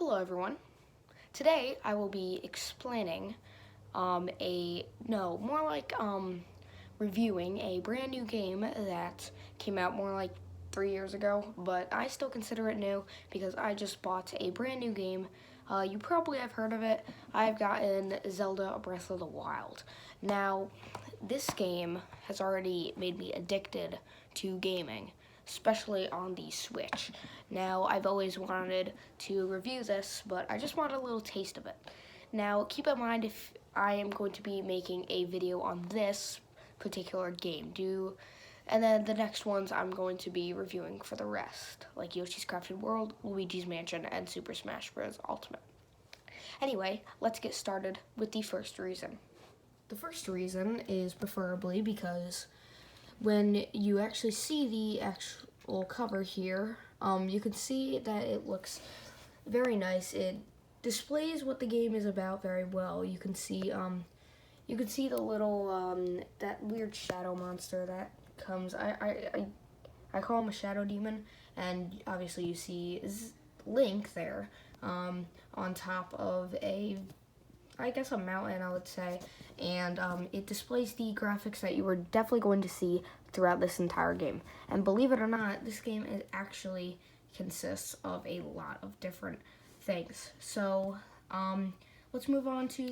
Hello everyone. Today I will be explaining more like reviewing a brand new game that came out more like 3 years ago, but I still consider it new because I just bought a brand new game. You probably have heard of it. I've gotten Zelda Breath of the Wild. Now, this game has already made me addicted to gaming, especially on the Switch. Now, I've always wanted to review this, but I just wanted a little taste of it. Now, keep in mind if I am going to be making a video on this particular game, and then the next ones I'm going to be reviewing for the rest, like Yoshi's Crafted World, Luigi's Mansion, and Super Smash Bros. Ultimate. Anyway, let's get started with the first reason. The first reason is preferably because when you actually see the actual cover here, you can see that it looks very nice. It displays what the game is about very well. You can see the little that weird shadow monster that comes. I call him a shadow demon, and obviously you see Link there on top of a mountain, I would say, and it displays the graphics that you are definitely going to see throughout this entire game. And believe it or not, this game actually consists of a lot of different things. So, let's move on to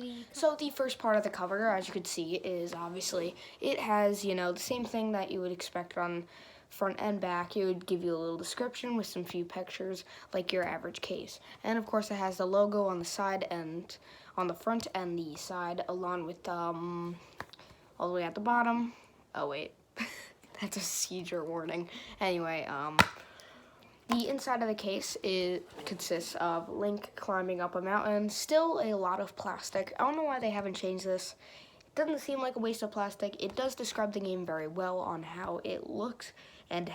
the first part of the cover. As you can see, is obviously it has, the same thing that you would expect on front and back. It would give you a little description with some few pictures, like your average case. And of course, it has the logo on the side and on the front and the side, along with all the way at the bottom. Oh wait, that's a seizure warning. Anyway, the inside of the case consists of Link climbing up a mountain. Still a lot of plastic. I don't know why they haven't changed this. It doesn't seem like a waste of plastic. It does describe the game very well on how it looks and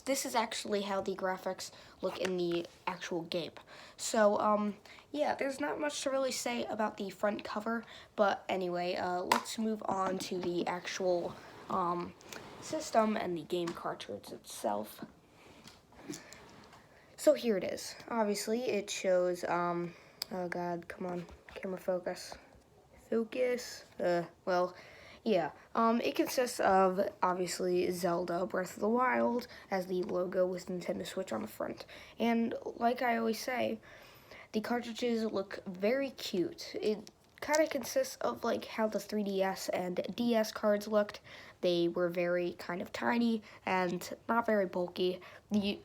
this is actually how the graphics look in the actual game. So, yeah, there's not much to really say about the front cover, but anyway, let's move on to the actual system and the game cartridge itself. So here it is. Obviously, it shows, oh god, come on, camera focus. Focus. It consists of, obviously, Zelda Breath of the Wild as the logo with Nintendo Switch on the front. And like I always say, the cartridges look very cute. It kind of consists of like how the 3DS and DS cards looked. They were very kind of tiny and not very bulky,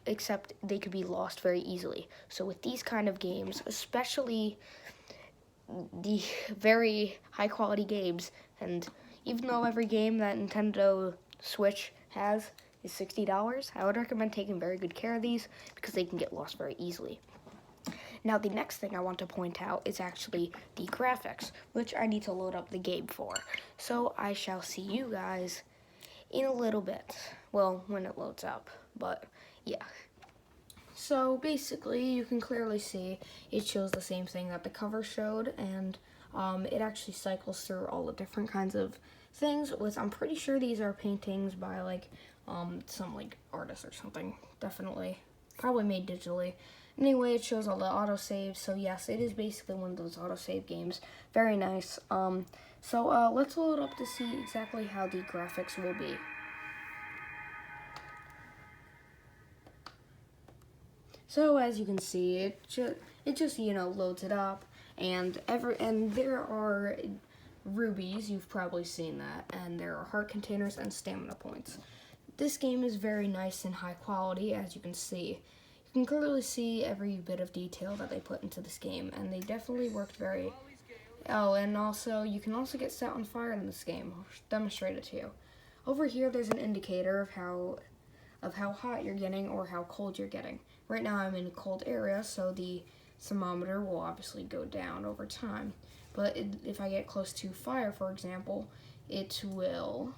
except they could be lost very easily. So with these kind of games, especially the very high quality games, and even though every game that Nintendo Switch has is $60, I would recommend taking very good care of these because they can get lost very easily. Now, the next thing I want to point out is actually the graphics, which I need to load up the game for. So I shall see you guys in a little bit. Well, when it loads up, but yeah. So basically, you can clearly see it shows the same thing that the cover showed, and it actually cycles through all the different kinds of things. I'm pretty sure these are paintings by some artist or something. Definitely, probably made digitally. Anyway, it shows all the autosaves. So yes, it is basically one of those autosave games. Very nice. So let's load up to see exactly how the graphics will be. So as you can see, it just loads it up, and there are rubies. You've probably seen that, and there are heart containers and stamina points. This game is very nice and high quality, as you can see. You can clearly see every bit of detail that they put into this game, and they definitely worked very. Oh, and also you can also get set on fire in this game. I'll demonstrate it to you. Over here, there's an indicator of how hot you're getting or how cold you're getting. Right now I'm in a cold area, so the thermometer will obviously go down over time. But if I get close to fire, for example, it will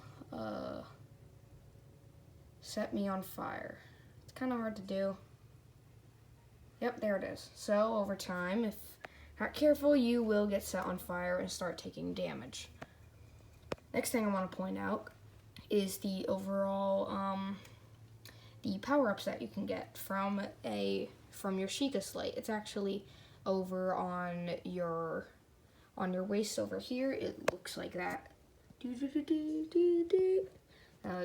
set me on fire. It's kind of hard to do. Yep, there it is. So over time, if not careful, you will get set on fire and start taking damage. Next thing I want to point out is the overall the power-ups that you can get from from your Sheikah slate. It's actually over on your waist over here. It looks like that.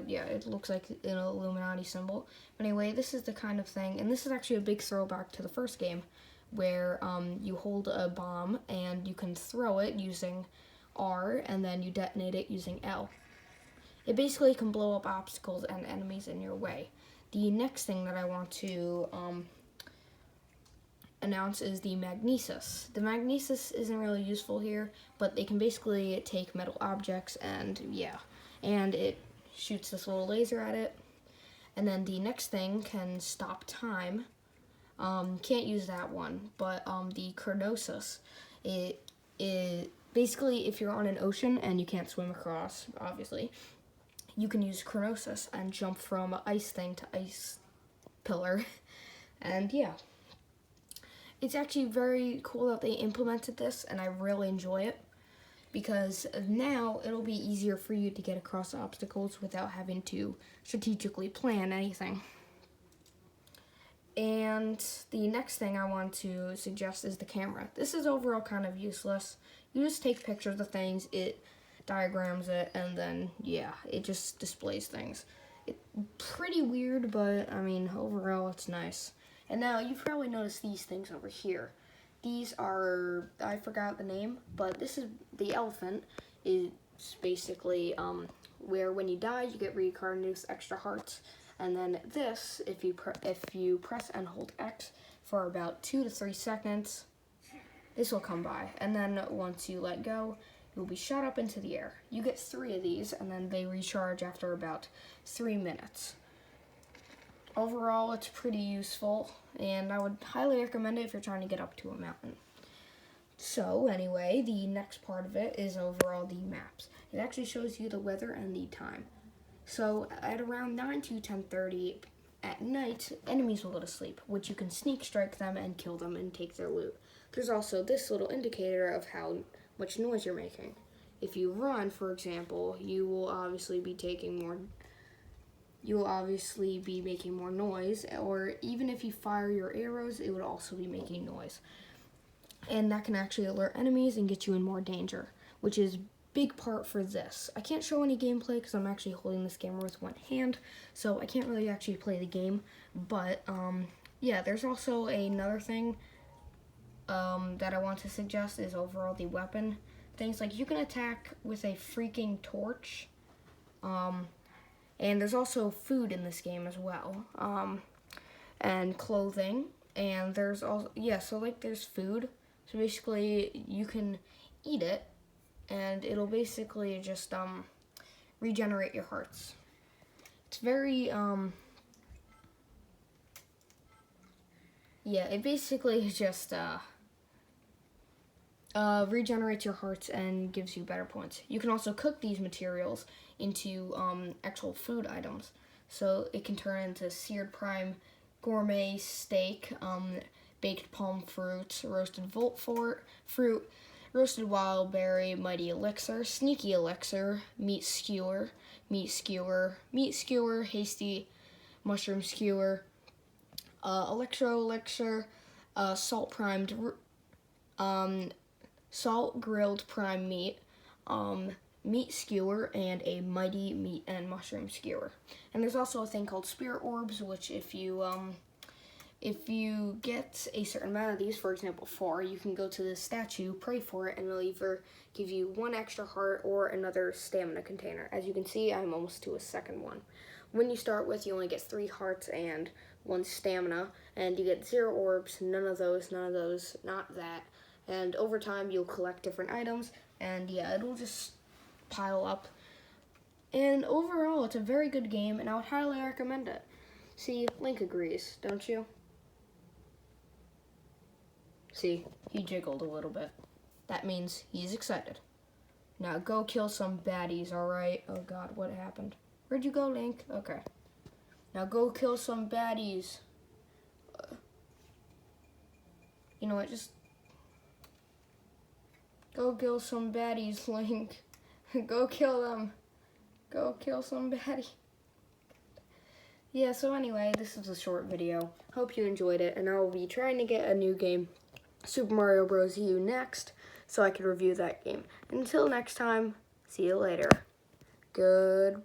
Yeah, it looks like an Illuminati symbol. But anyway, this is the kind of thing, and this is actually a big throwback to the first game, where you hold a bomb and you can throw it using R, and then you detonate it using L. It basically can blow up obstacles and enemies in your way. The next thing that I want to announce is the magnesis. The magnesis isn't really useful here, but they can basically take metal objects and it shoots this little laser at it. And then the next thing can stop time. Can't use that one, but the chronosis, it basically, if you're on an ocean and you can't swim across, obviously, you can use chronosis and jump from ice thing to ice pillar. And yeah, it's actually very cool that they implemented this, and I really enjoy it, because now it'll be easier for you to get across obstacles without having to strategically plan anything. And the next thing I want to suggest is the camera. This is overall kind of useless. You just take pictures of things, it diagrams it, and then, yeah, it just displays things. It's pretty weird, but, I mean, overall it's nice. And now, you've probably noticed these things over here. These are, I forgot the name, but this is the elephant. It's basically where when you die, you get reincarnated extra hearts. And then this, if you press and hold X for about 2 to 3 seconds, this will come by. And then once you let go, you'll be shot up into the air. You get 3 of these, and then they recharge after about 3 minutes. Overall, it's pretty useful, and I would highly recommend it if you're trying to get up to a mountain. So, anyway, the next part of it is overall the maps. It actually shows you the weather and the time. So, at around 9 to 10:30 at night, enemies will go to sleep, which you can sneak strike them and kill them and take their loot. There's also this little indicator of how much noise you're making. If you run, for example, you will obviously be making more noise, or even if you fire your arrows, it would also be making noise. And that can actually alert enemies and get you in more danger, which is big part for this. I can't show any gameplay because I'm actually holding this camera with one hand, so I can't really actually play the game, but yeah, there's also another thing that I want to suggest is overall the weapon. Things like you can attack with a freaking torch, and there's also food in this game as well, and clothing, and there's also, so like there's food, so basically you can eat it, and it'll basically just regenerate your hearts. It's very, it basically just regenerates your hearts and gives you better points. You can also cook these materials into actual food items. So it can turn into seared prime gourmet steak, baked palm fruit, roasted volt fruit, roasted wild berry, mighty elixir, sneaky elixir, meat skewer, hasty mushroom skewer, electro elixir, salt primed, salt grilled prime meat, meat skewer, and a mighty meat and mushroom skewer. And there's also a thing called spirit orbs, which if you get a certain amount of these, for example 4, you can go to this statue, pray for it, and it'll either give you 1 extra heart or another stamina container. As you can see, I'm almost to a second one. When you start with, you only get 3 hearts and 1 stamina, and you get 0 orbs, none of those, not that. And over time, you'll collect different items, and yeah, it'll just pile up. And overall, it's a very good game, and I would highly recommend it. See, Link agrees, don't you? See, he jiggled a little bit. That means he's excited. Now go kill some baddies, alright? Oh god, what happened? Where'd you go, Link? Okay. Now go kill some baddies. You know what, just go kill some baddies, Link. Go kill them. Go kill some baddie. Yeah, so anyway, this is a short video. Hope you enjoyed it, and I will be trying to get a new game, Super Mario Bros. U, next, so I can review that game. Until next time, see you later. Good.